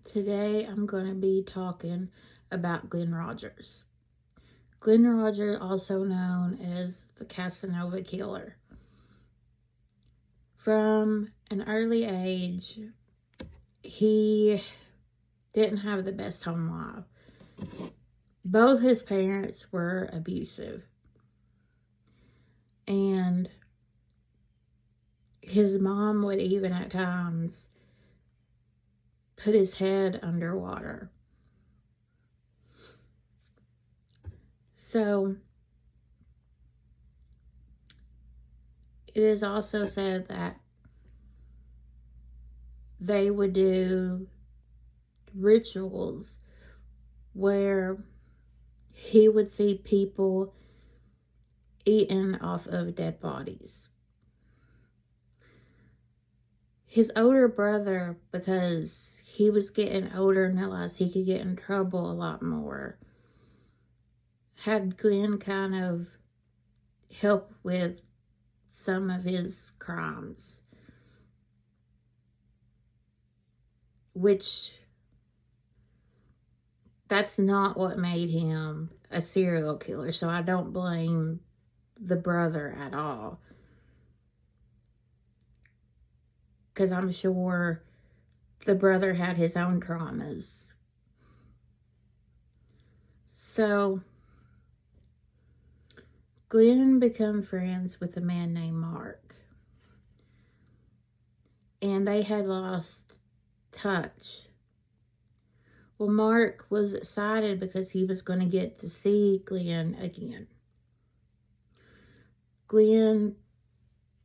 Today I'm going to be talking about Glen Rogers. Glen Rogers, also known as the Casanova Killer. From an early age, he didn't have the best home life. Both his parents were abusive, and his mom would even at times put his head underwater. So it is also said that they would do rituals where he would see people eaten off of dead bodies. His older brother, because he was getting older and realized he could get in trouble a lot more, had Glenn kind of help with some of his crimes, which that's not what made him a serial killer, so I don't blame the brother at all, because I'm sure the brother had his own traumas. So Glenn became friends with a man named Mark, and they had lost touch. Well, Mark was excited because he was going to get to see Glenn again. Glenn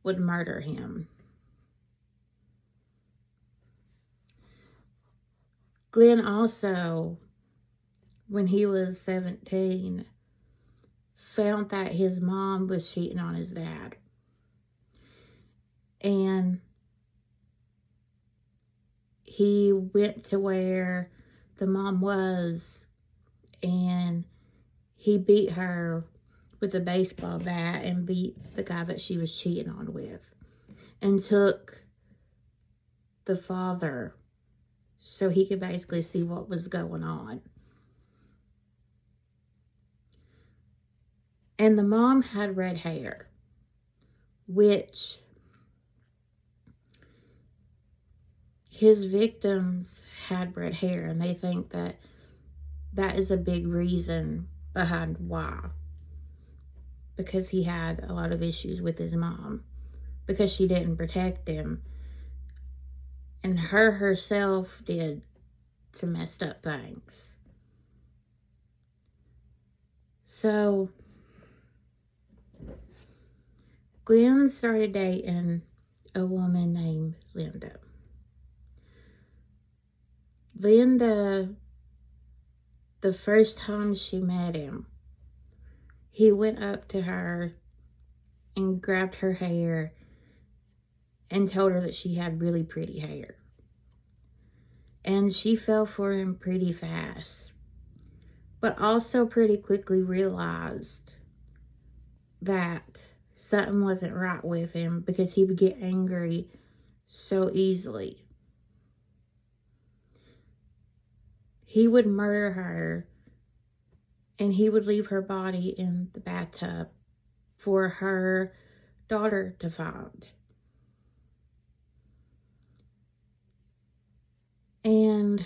would murder him. Glenn also, when he was 17, found that his mom was cheating on his dad. And he went to where the mom was, and he beat her with a baseball bat and beat the guy that she was cheating on with, and took the father so he could basically see what was going on. And the mom had red hair, which his victims had red hair, and they think that that is a big reason behind why. Because he had a lot of issues with his mom, because she didn't protect him, and herself did some messed up things. So Glenn started dating a woman named Linda. Linda, the first time she met him, he went up to her and grabbed her hair and told her that she had really pretty hair. And she fell for him pretty fast, but also pretty quickly realized that something wasn't right with him, because he would get angry so easily. He would murder her, and he would leave her body in the bathtub for her daughter to find. And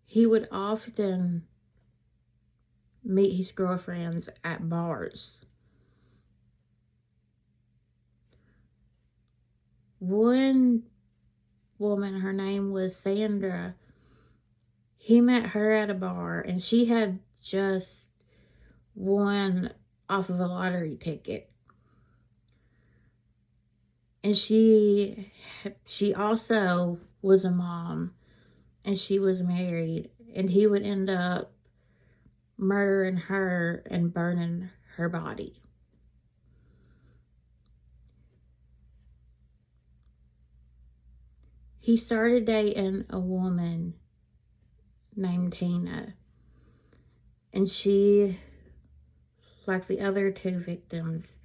he would often meet his girlfriends at bars. One woman, her name was Sandra, he met her at a bar, and she had just won off of a lottery ticket. And she also was a mom, and she was married, and he would end up murdering her and burning her body. He started dating a woman named Tina, and she, like the other two victims,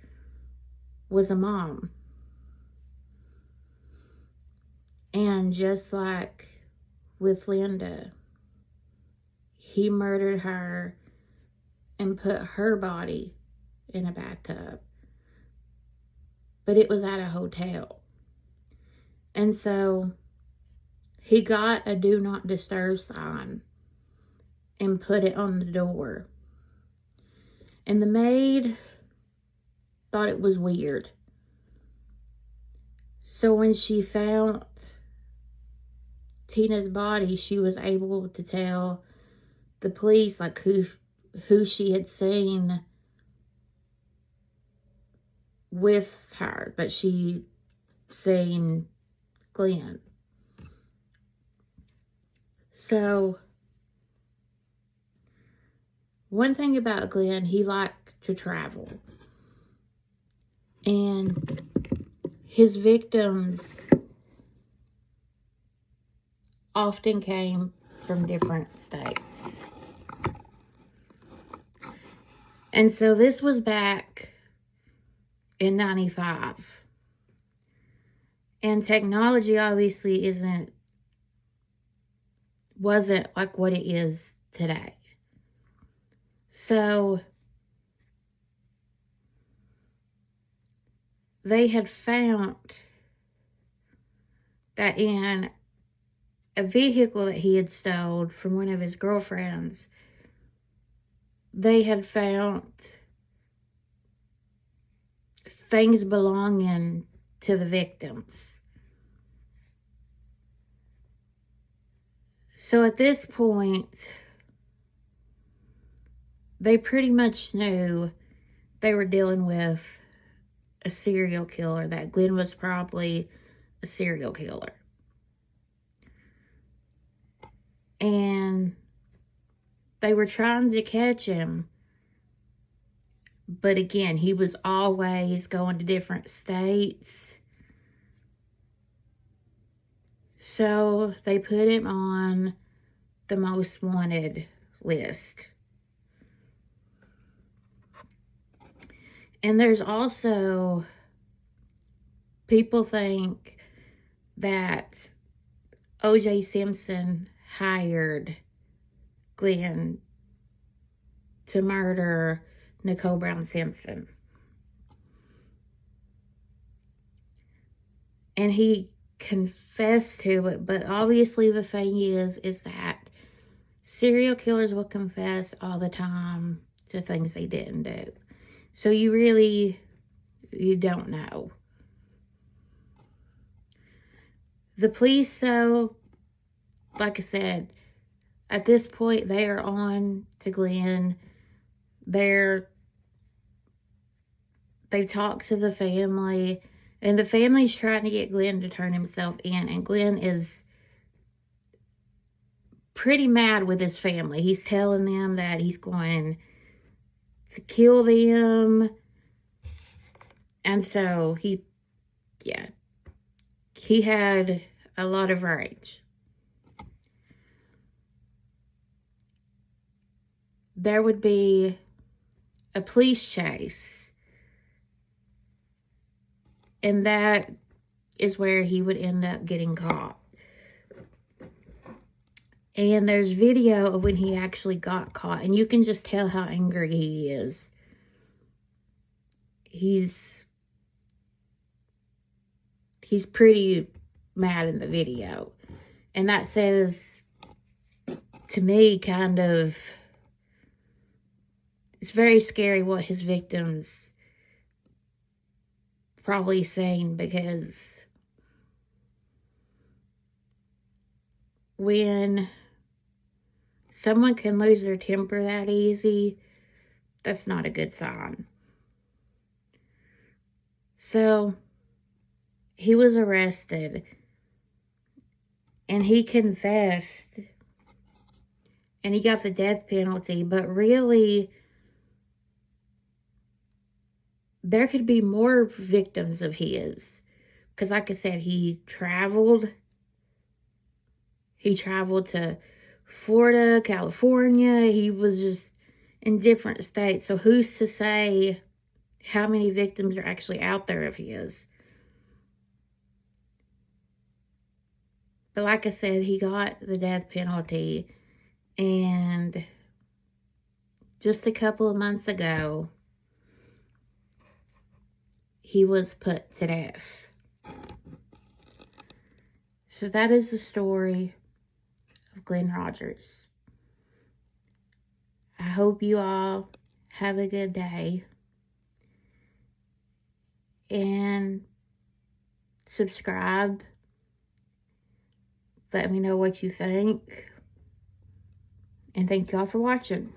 was a mom. And And just like with Linda, he murdered her and put her body in a bathtub. But it was at a hotel. And so he got a do not disturb sign and put it on the door. And the maid thought it was weird. So when she found Tina's body, she was able to tell the police like who she had seen with her, but she seen Glen. So one thing about Glen, he liked to travel. And his victims often came from different states. And so this was back in 95. And technology obviously wasn't like what it is today. So they had found that in a vehicle that he had stolen from one of his girlfriends, they had found things belonging to the victims. So at this point, they pretty much knew they were dealing with a serial killer, that Glen was probably a serial killer. And they were trying to catch him. But again, he was always going to different states. So they put him on the most wanted list. And there's also, people think that O.J. Simpson hired Glen to murder Nicole Brown Simpson. And he confessed to it, but obviously the thing is that serial killers will confess all the time to things they didn't do. So you don't know. The police, though, like I said, at this point, they are on to Glen. They talk to the family, and the family's trying to get Glen to turn himself in, and Glen is pretty mad with his family. He's telling them that he's going to kill them. And so he had a lot of rage. There would be a police chase, and that is where he would end up getting caught. And there's video of when he actually got caught, and you can just tell how angry he is. He's pretty mad in the video. And that says, to me, kind of, it's very scary what his victims probably saying, because when someone can lose their temper that easy, that's not a good sign. So he was arrested, and he confessed, and he got the death penalty. But really, there could be more victims of his, because like I said, he traveled to Florida, California. He was just in different states. So who's to say how many victims are actually out there of his? But like I said, he got the death penalty. And just a couple of months ago, he was put to death. So that is the story of Glen Rogers. I hope you all have a good day. And subscribe. Let me know what you think. And thank y'all for watching.